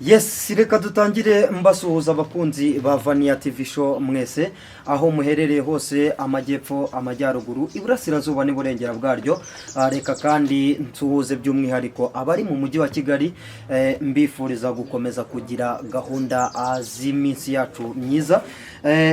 Yes, reka dutangire mbasuhuza abakunzi ba Vania TV show mwese aho muherereye hose amajyepfo amajyaruguru iburasirazuba n'iburengera bwaryo. Reka kandi nsuhuze by'umwihariko abari mu mujyi wa Kigali, mbifuriza gukomeza kugira gahunda z'iminsi yacu myiza.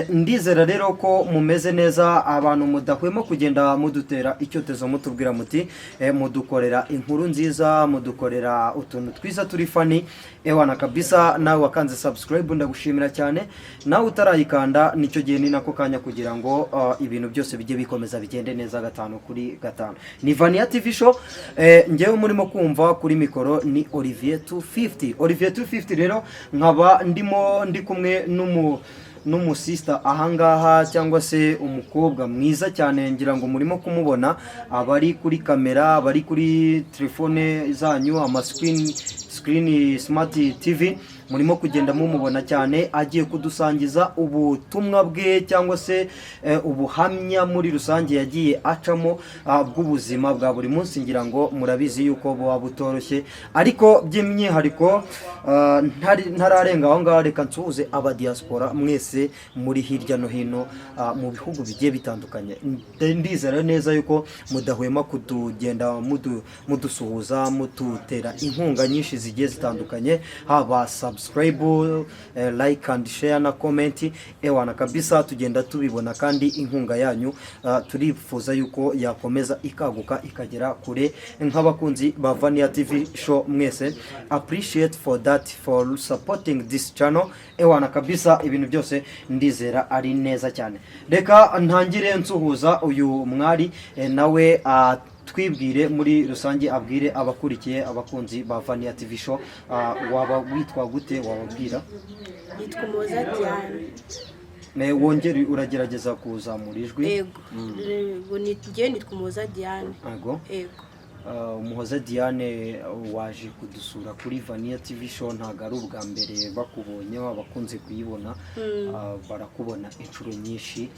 Ndizera rero ko mumeze neza, abantu mudahwema kugenda mudutera icyotezo mutubwira muti mudukorera inkuru nziza, mudukorera utuntu twiza turi fani. Ewana kabisa, nawe wakanze subscribe ndagushimira cyane, nawe utarayikanda nicyo gihe ni nako kanya kugira ngo ibintu byose bijye bikomeza bigende neza 5/5. Ni Vania TV show, ngewe murimo kumva kuri mikoro ni Olivier 250. Olivier 250 rero nkaba ndi kumwe n'umusista ahangaha cyangwa se umukobwa mwiza cyane, ngira ngo murimo kumubona abari kuri kamera, abari kuri telefone zanyu, screen smart TV, murimo kugenda mumubona cyane, agiye kudusangiza ubutumwa bwe cyangwa se ubuhamya muri rusange yagiye acamo bw'ubuzima bwa buri munsi. Ngira ngo murabizi yuko buba butoroshye, ariko by'imyihariko ntararenga aho ngaho, reka nsuhuze aba diaspora mwese muri hirya no hino mu bihugu bigiye bitandukanye. Ndizera neza yuko mudahwema kutugenda mudusuhuza, mututera inkunga nyinshi zigiye zitandukanye, haba subscribe, like and share na comment. Ewana kabisa, tugenda tubibona kandi inkunga yanyu turifuza yuko yakomeza ikaguka ikagera kure nk'abakunzi ba Vania TV show mwese. Appreciate for that, for supporting this channel. Ewana kabisa, ibintu byose ndizera ari neza cyane. Reka ntangire nsuhuza uyu mwari, nawe twibwire muri rusange, abwire abakurikiye abakunzi ba Vania TV show. Waba witwa gute, wababwira? Nitwa Umuhoza Diane. Wongere uragerageza kuzamura ijwi. Yego, nitwa Umuhoza Diane. Yego. Umuhoza Diane, waje kudusura kuri Vania TV show, ntago ari ubwa mbere bakubonye, abakunze kuyibona barakubona inshuro nyinshi.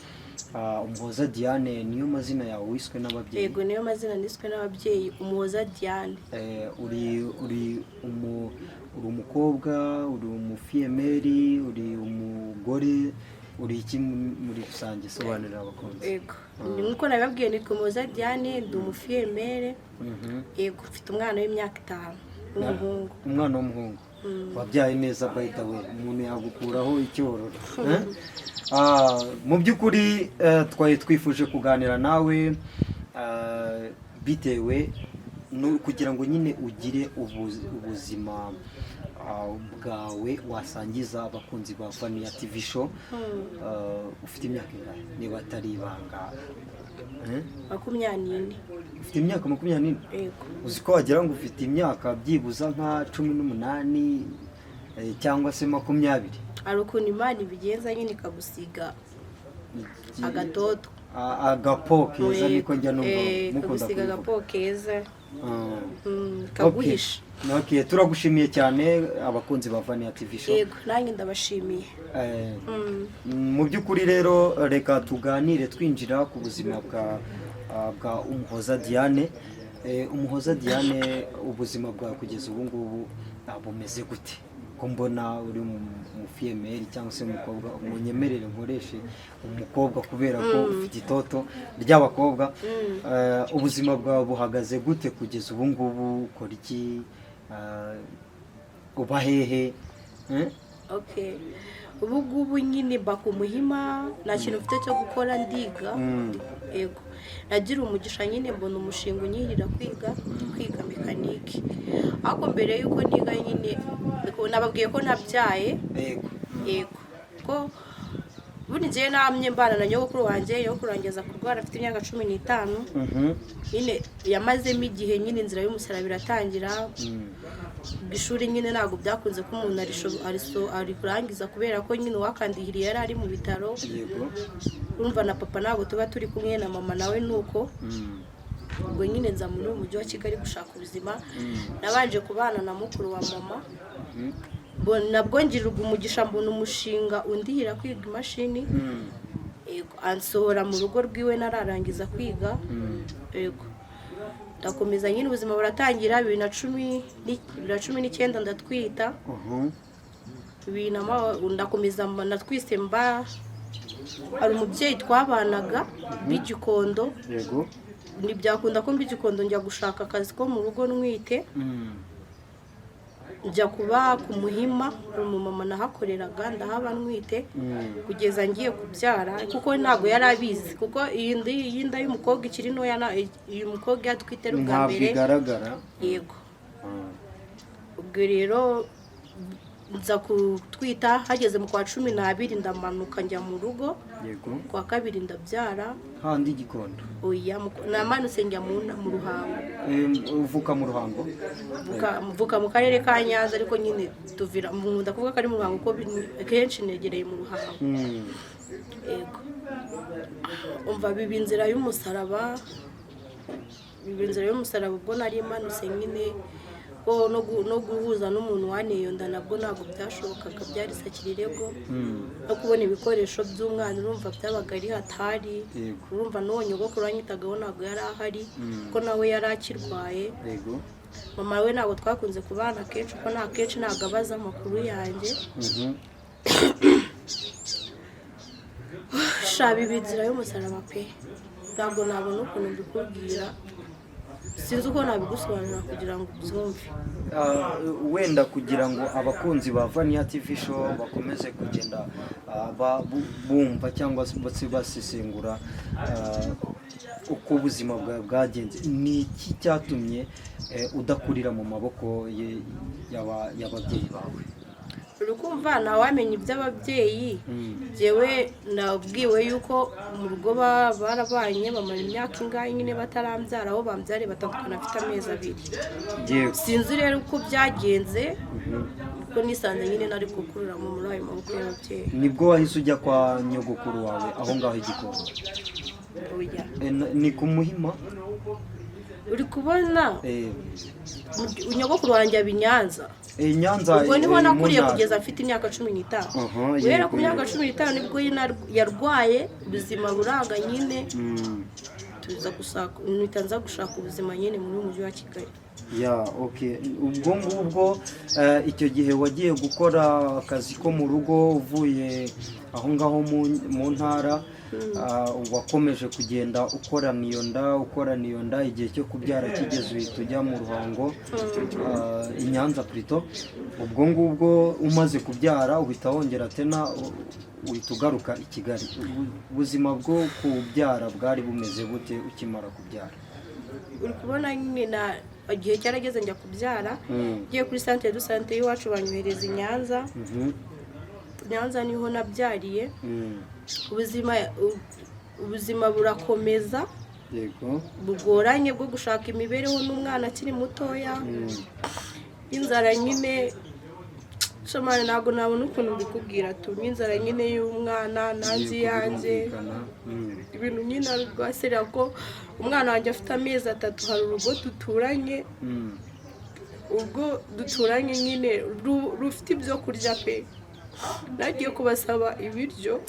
Umuhoza Diane niyo mazina yawe wiswe n'ababyeyi? Yego, niyo mazina niswe n'ababyeyi, Umuhoza Diane. Uri umukobwa, uri umufiyemeri, uri umugore, uri iki muri rusange? Sobanurira abakunzi. Yego, nkuko nababwiye nitwa Umuhoza Diane, ndi umufiyemere. Yego, mfite umwana w'imyaka 5 w'umuhungu. Umwana w'umuhungu. Wabyaye neza by the way, umuntu yagukuraho icyororo. Mu by'ukuri twaye twifuje kuganira nawe bitewe kugira ngo nyine ugire ubuzima bwawe wasangiza abakunzi ba Vania TV show. Ufite imyaka ingahe niba atari ibanga? 24. Ufite imyaka 24? Yego. Uziko wagira ngo ufite imyaka byibuza nka 18 cyangwa se 20? Ari ukuntu Imana ibigenza nyine ikagusiga agatoto, agapo keza, niko njya numva mukunda kugusiga agapo keza kaguhisha. Okay, turagushimiye cyane abakunzi ba Vania TV show. Yego, nanjye ndabashimiye. Mu by'ukuri rero reka tuganire twinjira ku buzima bwa Umuhoza Diane. Umuhoza Diane, ubuzima bwawe kugeza ubu ngubu bumeze gute? Ko mbona uri umufiyemeri cyangwa se umukobwa, umunyemerere nkoreshe umukobwa kubera ko ufite itoto ry'abakobwa. Ubuzima bwawe buhagaze gute kugeza ubu ngubu? Ukora iki? Uba hehe? Okay, ubu ngubu nyine bakumuhima, nta kintu mfite cyo gukora, ndiga. Yego, nagira umugisha nyine mbona umushinga unyihira kwiga mekanike. Ariko mbere yuko niga nyine nababwiye ko nabyaye. Yego, ko buri gihe namye mbana na nyogokuru wanjye, kurangeza kurwara afite imyaka 15. Nyine yamazemo igihe, nyine inzira y'umusaraba iratangira. Ishuri nyine ntago byakunze ko umuntu ari kurangiza kubera ko nyine wakandihiriye yari ari mu bitaro. Yego. Urumva na papa ntago tuba turi kumwe, na mama nawe nuko. Ubwo nyine nza muri umujyi wa Kigali gushaka ubuzima. Nabanje kubana na mukuru wa mama. Nabwo ngirirwa umugisha mbona umushinga undihira kwiga imashini. Yego, ansohora mu rugo rwiwe nararangiza kwiga. Yego, ndakomeza nyine ubuzima buratangira 2019 ndatwita ndakomeza natwise mba hari umubyeyi twabanaga b'Igikondo yego ntibyakunda ko mb'Igikondo njya gushaka akazi ko mu rugo ntwite njya kuba ku Muhima umumama nahakoreraga ndahaba ntwite kugeza ngiye kubyara kuko ntabwo yari abizi kuko iyi nda y'umukobwa ikiri ntoya uyu mukobwa yatwite bwa mbere ntabwo igaragara yego ubwo rero nza kutwita hageze mu kwa 12 ndamanuka njya mu rugo yego kwa 2 ndabyara handi Gikondo oya namanutse njya mu Ruhango uvuka mu Ruhango mvuka mu karere ka Nyanza ariko nyine tuvira nkunda kuvuga ko ari mu Ruhango ko kenshi negereye mu Ruhango yego umva bibinzira y'umusaraba ubwo nari manutse nyine ko no guhuza n'umuntu waneye nda nabwo ntabwo byashobokaga byari sakirirego no kubona ibikoresho by'umwana urumva byabaga ari hatari urumva n'uwo nyogokuru wanyitagaho ntabwo yari ahari ko nawe yari akirwaye mama we ntabwo twakunze kubana kenshi kuko nta kenshi ntabwo abaza amakuru yanjye shaba ibinzira y'umusaraba pe ntabwo nabona ukuntu mbikubwira sinzi uko nabigusobanura kugira ngo ubyumve wenda kugira ngo abakunzi ba Vania TV show bakomeze kugenda bumva cyangwa se basesengura uko ubuzima bwawe bwagenze ni iki cyatumye udakurira mu maboko y'ababyeyi bawe urukumva ntawamenya iby'ababyeyi jewe nabwiwe yuko mu rugo barabanye bamara imyaka ingahe nyine batarambyara aho bambyare batandukana afite amezi 2 sinzi rero uko byagenze kuko nisanze nyine nari gukurira muri ayo maboko y'ababyeyi nibwo wahise ujya kwa nyogokuru wawe aho ngaho Igikondo oya ni ku Muhima uri kubona unyogokuru wanjye abinyanza Nyanza ubwo niho nakuriye kugeza afite imyaka 15 guhera ku myaka 15 nibwo yarwaye ubuzima buraga nyine tuza gushaka ubuzima nyine muri mujyi wa Kigali okay ubwo ngubwo icyo gihe wagiye gukora akazi ko mu rugo uvuye aho ngaho mu ntara wakomeje kugenda ukorana iyo nda igihe cyo kubyara kigeze uhita ujya mu Ruhango i Nyanza plutôt ubwo ngubwo umaze kubyara uhita wongera tena uhita ugaruka i Kigali ubuzima bwo kubyara bwari bumeze bute ukimara kubyara uri kubona nyine igihe cyarageze njya kubyara ngiye kuri centre de santé y'iwacu banyohereza i Nyanza niho nabyariye ubuzima burakomeza yego bugoranye bwo gushaka imibereho n'umwana akiri mutoya inzara nyine shamane ntabwo nabona ukuntu mbikubwira tu inzara nyine y'umwana nanzi yanjye ibintu nyine rwaserera ko umwana wanjye afite amezi 3 hari urugo duturanye ubwo duturanye nyine rufite ibyo kurya pe nagiye kubasaba ibiryo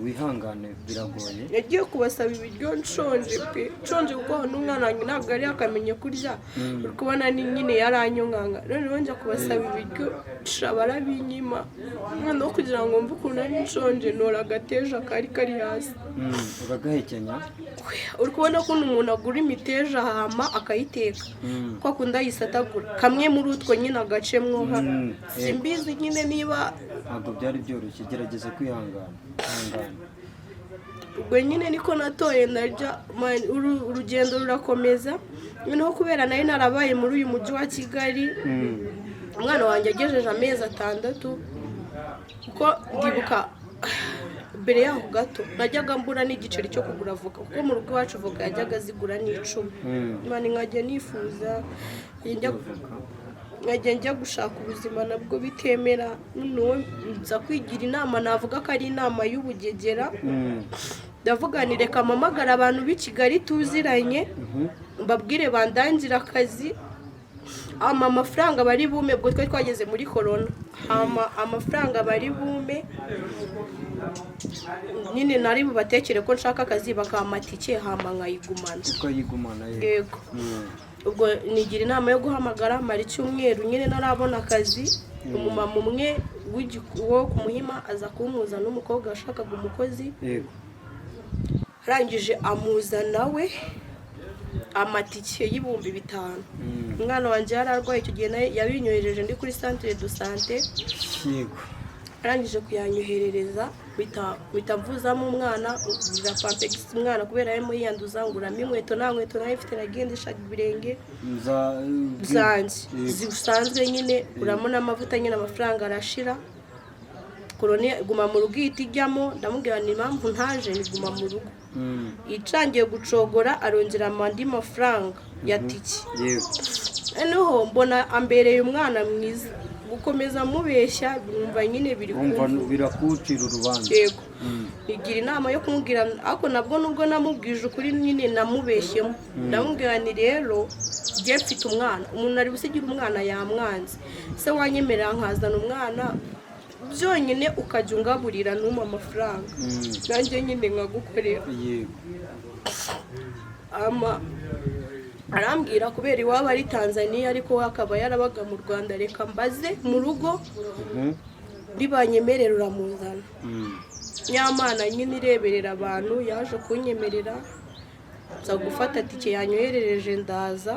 wihangane biragoye nagiye kubasaba ibiryo nshonje kuko n'umwana wanjye ntabwo ari akamenye kurya uri kubona nyine yaranyonganga noneho njya kubasaba ibiryo barabinyima noneho kugira ngo mve ukuntu ari nshonje nora agateja kari hasi uragahekenya uri kubona ko umuntu agura imiteja hama akayiteka ko akunda yisatagura kamwe muri utwo nyine agacemwo simbizi nyine niba ntabwo byari byoroshye gerageza kwihangana ubwo nyine niko natoye ndarya urugendo rurakomeza noneho kubera nari narabaye muri uyu mujyi wa Kigali umwana wanjye agejeje amezi 6 kuko ndibuka mbere yaho gato najyaga mbura n'igiceri cyo kugura avoka kuko mu rugo iwacu avoka yajyaga zigura n'10 imana nkajya nifuza njya gushaka ubuzima nabwo bitemera nza kwigira inama navuga ko ari inama y'ubugegera ndavuga ni reka mpamagara abantu b'i Kigali tuziranye mbabwire bandangira akazi amafaranga bari bume ubwo twari twageze muri corona amafaranga bari bume nyine nari bubatekere ko nshaka akazi bakamatike hama nkayigumana ukayigumana yego ubwo nigira inama yo guhamagara mara icyumweru nyine narabona akazi umumama umwe wo ku Muhima aza kumuza n'umukobwa washakaga umukozi yego arangije amuzana we amatike y'ibihumbi 5 umwana wanjye yararwaye icyo gihe yabinyohereje ndi kuri centre de santé yego arangije kuyanyoherereza bitamvuzamo umwana ugira pampex umwana kubera yemo yiyanduza nguramo inkweto nta nkweto nayo ifite nagendeshaga ibirenge zanjye zisanzwe nyine uramona amavuta nyine amafaranga arashira korone guma mu rugo itijyamo ndamubwira ni impamvu ntaje ni guma mu rugo icangiye gucogora arongera amandi mafaranga ya tiki noneho mbona ambereye umwana mwiza gukomeza mubeshya bumva nyine biri kumva birakucira urubanza yego igira inama yo kumubwira ako nabwo nubwo namubwije ukuri nyine namubeshyemo ndamubwira ni rero je mfite umwana umuntu ari busigira umwana yamwanze se wanyemerera nkazana umwana byonyine ukajya ungaburira n'uma amafaranga nanjye nyine nkagukorera yego arambwira kubera iwabo ari Tanzania ariko akaba yarabaga mu Rwanda reka mbaze mu rugo ribanyemerera uramuzana nyamana nyine ireberera abantu yaje kunyemerera za gufata tike yanyoherereje ndaza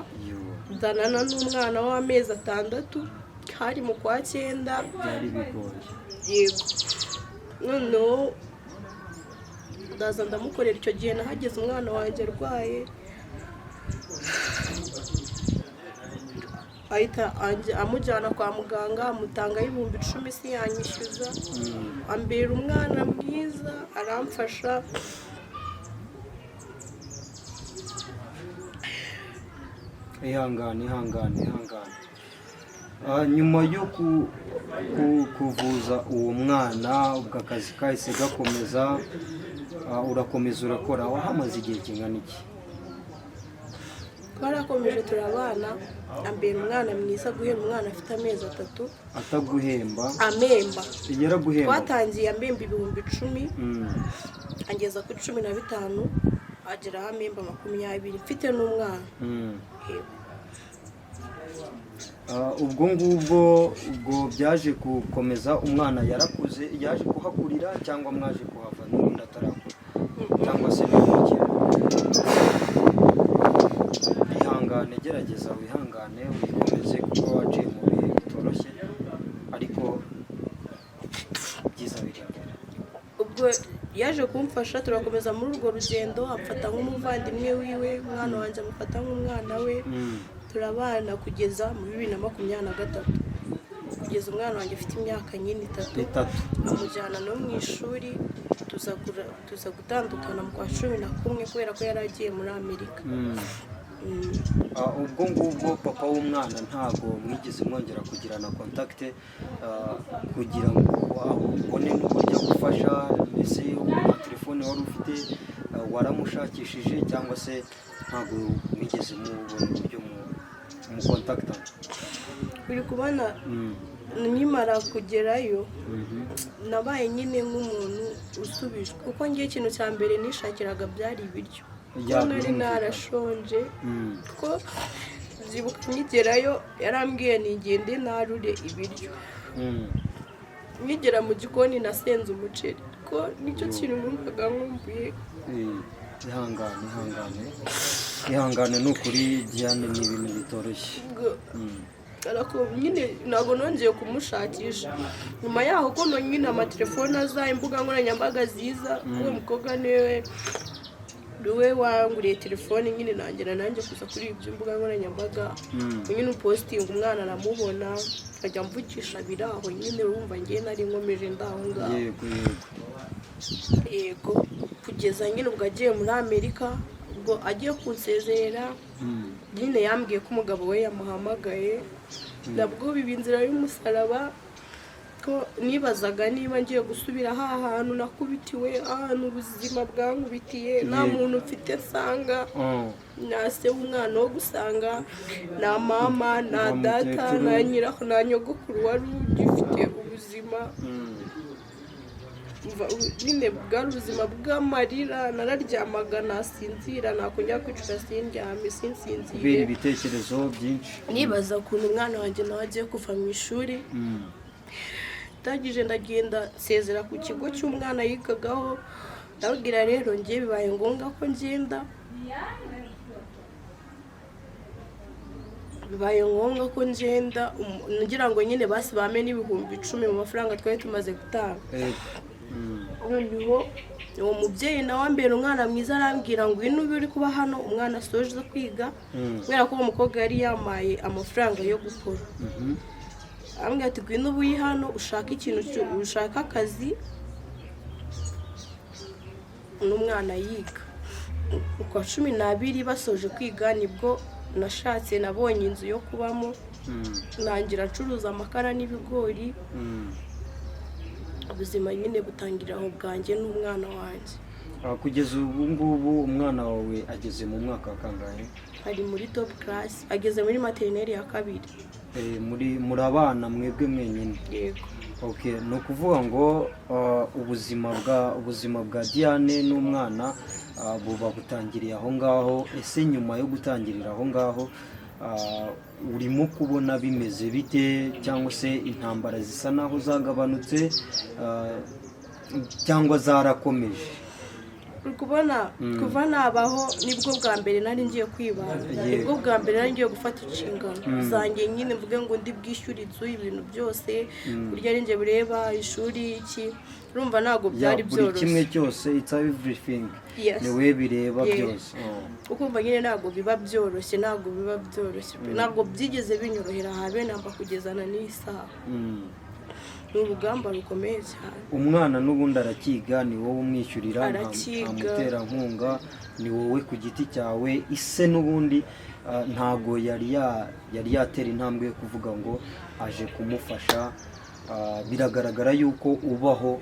ndanana n'umwana w'amezi 6 hari mu kwa 9 byari bigoye yego noneho ndaza ndamukorera icyo gihe nahageze umwana wanjye arwaye ahita amujyana kwa muganga amutanga y'ibihumbi 10 si yanyishyuza ambera umwana mwiza aramfasha ihangane nyuma yo kuvuza uwo mwana ubwo akazi kahise gakomeza urakomeza urakora wahamaze igihe kingana iki twarakomeje turabana ambera umwana mwiza guhera umwana afite amezi 3 ataguhemba amemba yaraguhemba twatangiye amemba ibihumbi 10 angeza kuri 15 agera amemba 20 mfite n'umwana ubwo ngubwo byaje gukomeza umwana yarakuze yaje kuhakurira cyangwa mwaje kuhava n'undi atarakura cyangwa se n'iki ihangane gerageza wihangane wikomeze kuko waciye mu bihe bitoroshye ariko byiza bigaragara ubwo yaje kumfasha turakomeza muri urwo rugendo amfata nk'umuvandimwe wiwe umwana wanjye amufata nk'umwana we turabana kugeza mu 2023 kugeza umwana wanjye afite imyaka nyine 3 amujyana no mu ishuri tuza gutandukana mu kwa 11 kubera ko yari agiye muri Amerika ubwo ngubwo papa w'umwana ntago mwigeze mwongera kugirana contact kugira ngo ubone n'uburyo gufasha mbese na telefone wari ufite waramushakishije cyangwa se ntago mwigeze mubona uburyo mu contact uri kubona nkimara kugerayo nabaye nyine nk'umuntu usubijwe kuko ngiye ikintu cya mbere nishakiraga byari ibiryo nari narashonje ko zibuka nkigerayo yarambwiye nigende narure ibiryo nkigera mu gikoni nasenze umuceri ko nicyo kintu numvaga nkumbuye ihangane n'ukuri Diane ni ibintu bitoroshye ariko nyine ntabwo nongeye kumushakisha nyuma yaho ko nyine amatelefone aza imbuga nkoranyambaga ziza uwo mukobwa niwe wanguriye telefone nyine nanjye kuza kuri ibyo mbuga nkoranyambaga nyine upositinga umwana aramubona akajya mvugisha biraho nyine urumva ngiye nari nkomeje ndaho ngaho yego kugeza nyine ubwo agiye muri Amerika ubwo agiye kunsezerera nyine yambwiye ko umugabo we yamuhamagaye nabwo biba inzira y'umusaraba ko nibazaga niba ngiye gusubira hantu nakubitiwe, ahantu ubuzima bwankubitiye, nta muntu mfite nsanga, nta se w'umwana wo gusanga, nta mama, nta data, nta nyogokuru wari ugifite ubuzima. Nyine bwari ubuzima bw'amarira, nararyamaga nasinzira, nakongera kwicura sindyame sinsinzire kubera ibitekerezo byinshi. nibaza ukuntu umwana wanjye nawe agiye kuva mu ishuri. ndangije ndagenda nsezera ku kigo cy'umwana yigagaho, ndabwira rero ngiye bibaye ngombwa ko ngenda, ngira ngo nyine basi bame n'ibihumbi 10 mu mafaranga twari tumaze gutanga. noneho uwo mubyeyi nawe ambera umwana mwiza, arambwira ngo ino uri kuba hano umwana asoje kwiga, kubera ko uwo mukobwa yari yamaye amafaranga yo gukora. arambwira ati ngwino ubuye hano ushaka ushaka akazi n'umwana yiga. uko 12 basoje kwiga nibwo nashatse, nabonye inzu yo kubamo, nangira ncuruza amakara n'ibigori. ubuzima nyine butangira aho bwanjye n'umwana wanjye. kugeza ubu ngubu umwana wawe ageze mu mwaka wa kangahe? ari muri top class, ageze muri maternelle ya 2. muri abana mwebwe mwenyine? Yego. Okay, ni ukuvuga ngo ubuzima bwa Diane n'umwana buba butangiriye aho ngaho. ese nyuma yo gutangirira aho ngaho urimo kubona bimeze bite, cyangwa se intambara zisa naho zagabanutse cyangwa zarakomeje? kubona kuva nabaho nibwo bwa mbere nari ngiye kwibana, nibwo bwa mbere nari ngiye gufata inshingano zanjye, nyine mvuge ngo ndi bwishyura inzu, ibintu byose, kurya ari nje bireba, ishuri iki, urumva ntabwo byari byoroshye. Buri kimwe cyose, it's everything, ni we bireba byose. ukumva nyine ntabwo biba byoroshye, ntabwo byigeze binyorohera habe namba kugezana n'isaha. ni urugamba rukomeye cyane. umwana n'ubundi arakiga, ni wowe umwishyurira, ntamuterankunga, ni wowe ku giti cyawe. ise n'ubundi ntago yari yatera intambwe yo kuvuga ngo aje kumufasha. biragaragara yuko ubaho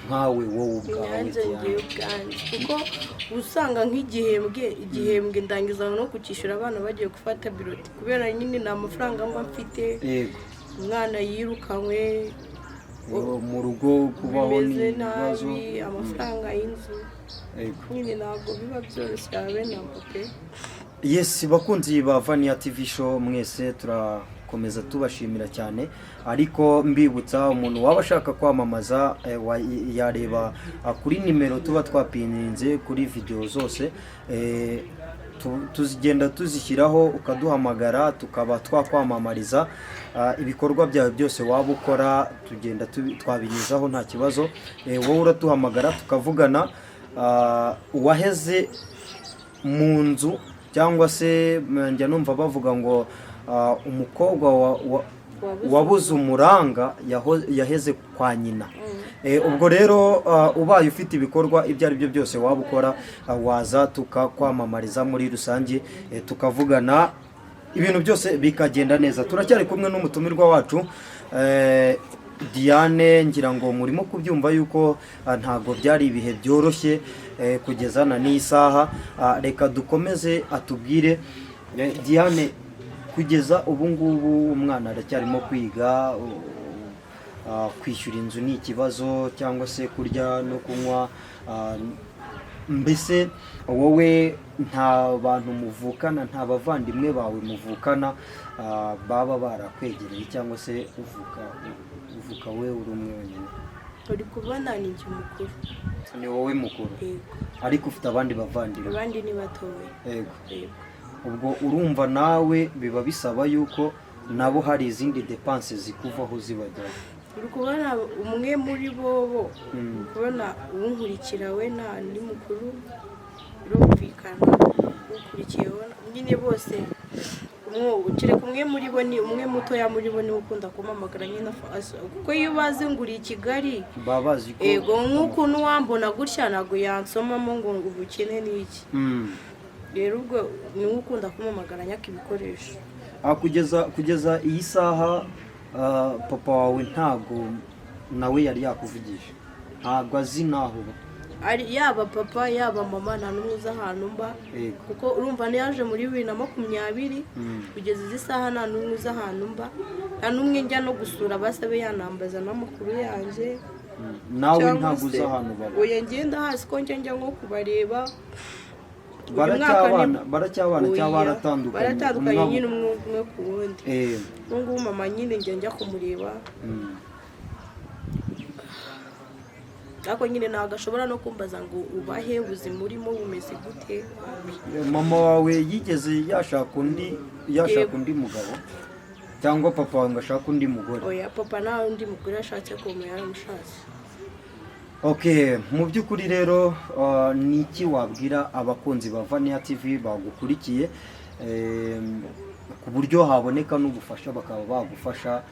nkawe wowe ubwawe, kuko usanga nk'igihembwe ndangiza no kukishyura abana bagiye gufata biroti, kubera nyine nta mafaranga mba mfite. umwana yirukanywe mu rugo, kubaho n'ibibazo, amafaranga y'inzu, nyine ntabwo biba byoroshye habe ntabwo pe. Yes, bakunzi ba Vania TV show mwese turakomeza tubashimira cyane, ariko mbibutsa umuntu waba ashaka kwamamaza yareba kuri nimero tuba twapininze kuri video zose, tuzigenda tuzishyiraho, ukaduhamagara tukaba twakwamamariza ibikorwa byawe byose waba ukora, tugenda twabinyuzaho nta kibazo. wowe uratuhamagara tukavugana. uwaheze mu nzu, cyangwa se njya numva bavuga ngo umukobwa wabuze umuranga yaheze kwa nyina. ubwo rero ubaye ufite ibikorwa ibyo ari byo byose waba ukora, waza tukakwamamariza muri rusange, tukavugana ibintu byose bikagenda neza. turacyari kumwe n'umutumirwa wacu Diane, ngira ngo murimo kubyumva yuko ntago byari ibihe byoroshye kugezana n'isaha. reka dukomeze atubwire. Diane, kugeza ubu ngubu umwana aracyarimo kwiga, kwishyura inzu ni ikibazo, cyangwa se kurya no kunywa. mbese wowe nta bantu muvukana, nta bavandimwe bawe muvukana baba barakwegereye, cyangwa se uvuka we uri umwe wenyine? uri kubona ni njye mukuru. Ni wowe mukuru? ariko ufite abandi bavandimwe? abandi ni batoya. Yego. ubwo urumva nawe biba bisaba yuko nabo hari izindi depense zikuvaho zibajyaho? uri kubona umwe muri bo kubona unkurikira we nta ndi mukuru, urumvikana ukurikiyeho nyine bose. umwe muri bo ni umwe mutoya muri bo, niwe ukunda kumamagara nyine, kuko iyo bazi nguriye i Kigali babazi ko yego nk'ukuntu wambona gutya ntabwo yansomamo ngo ubukene n'iki. rero ubwo niwe ukunda kumamagara nyaka ibikoresho. kugeza iyi saha papa wawe ntago nawe yari yakuvugisha, ntago azi naho yaba papa yaba mama nta n'umwe uzi ahantu mba, kuko urumva ntiyaje muri 2020 kugeza izi saha nta n'umwe uzi ahantu mba, nta n'umwe njya no gusura basabe yanambaza n'amakuru yanjye. Nawe ntago uzi ahantu baba? Oya ngenda hasi ko njya nko kubareba. Baracyabana cyangwa baratandukanye nyine umwe ku wundi. N'ubwo mama nyine njya kumureba. Ako nyine ntabwo ashobora no kumbaza ngo ubahe ubuzima urimo bumeze gute. Mama wawe yigeze yashaka undi mugabo cyangwa papa wawe ngo ashaka undi mugore? Oya, papa nta undi mugore ashatse ko yaramushatse. Okay, mu by'ukuri rero ni iki wabwira abakunzi ba Vania TV bagukurikiye ku buryo haboneka n'ubufasha bakaba bagufasha,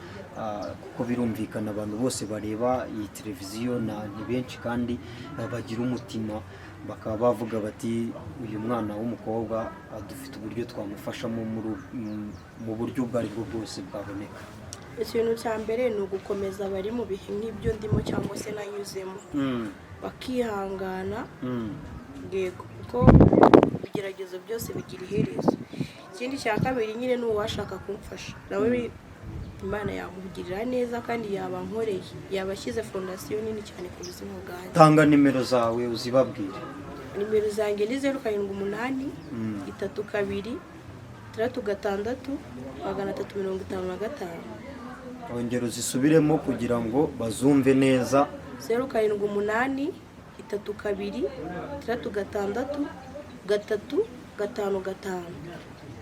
kuko birumvikana abantu bose bareba iyi televiziyo ni benshi kandi bagira umutima, bakaba bavuga bati uyu mwana w'umukobwa dufite uburyo twamufashamo mu buryo ubwo ari bwo bwose bwaboneka. Ikintu cya mbere ni ugukomeza bari mu bihe nk'ibyo ndimo cyangwa se nanyuzemo, bakihangana kuko ibigeragezo byose bigira iherezo. Ikindi cya kabiri nyine ni uwashaka kumfasha nawe Imana yamugirira neza kandi yabankoreye, yabashyize fondasiyo nini cyane ku buzima bwanjye. Tanga nimero zawe uzibabwire. Nimero zanjye ni 078 32 36 355. Ongera uzisubiremo kugira ngo bazumve neza. 078 32 36 355.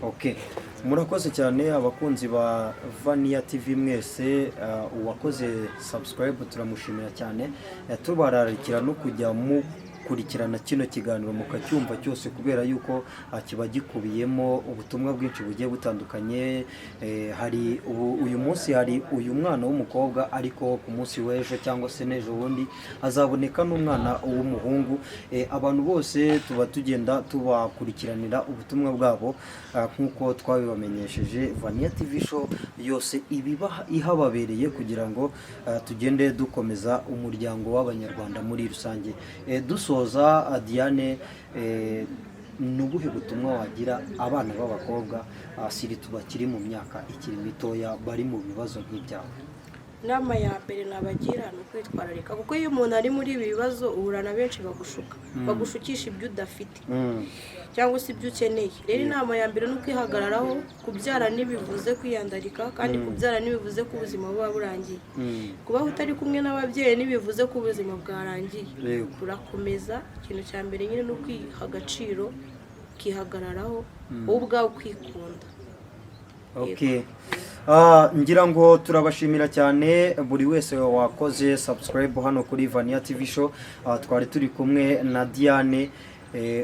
Okay, murakoze cyane abakunzi ba Vania TV mwese, uwakoze subscribe turamushimira cyane, tubararikira no kujya kurikirana kino kiganiro mukacyumva cyose kubera yuko kiba gikubiyemo ubutumwa bwinshi bugiye butandukanye. Hari uyu munsi hari uyu mwana w'umukobwa, ariko ku munsi w'ejo cyangwa se n'ejo bundi azaboneka n'umwana w'umuhungu. Abantu bose tuba tugenda tubakurikiranira ubutumwa bwabo nk'uko twabibamenyesheje. Vania TV show yose ibiba ihababereye kugira ngo tugende dukomeza umuryango w'abanyarwanda muri rusange. Dusoza Diane, nubuhe butumwa wagira abana b'abakobwa siri tubakiri mu myaka ikiri mitoya bari mu bibazo nk'ibyawe? Inama ya mbere nabagira ni ukwitwararika, kuko iyo umuntu ari muri ibi bibazo uhura na benshi bagushuka, bagushukisha ibyo udafite cyangwa se ibyo ukeneye. Rero inama ya mbere ni ukwihagararaho. Kubyara ntibivuze kwiyandarika, kandi kubyara ntibivuze ko ubuzima buba burangiye. Kubaho utari kumwe n'ababyeyi ntibivuze ko ubuzima bwarangiye. Urakomeza. Ikintu cya mbere nyine ni ukwiha agaciro, ukihagararaho wowe ubwawe ukikunda. Okay. Ngira ngo turabashimira cyane buri wese wakoze subscribe hano kuri Vania TV show. Twari turi kumwe na Diane.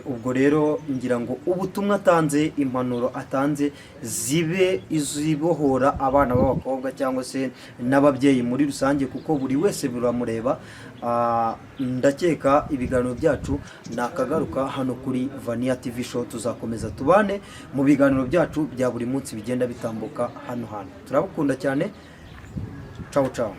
Ubwo rero ngira ngo ubutumwa atanze, impanuro atanze zibe izibohora abana b'abakobwa cyangwa se n'ababyeyi muri rusange, kuko buri wese biramureba. Ndakeka ibiganiro byacu nakagaruka hano kuri Vania TV show. Tuzakomeza tubane mu biganiro byacu bya buri munsi bigenda bitambuka hano. Turabakunda cyane. Ciao ciao.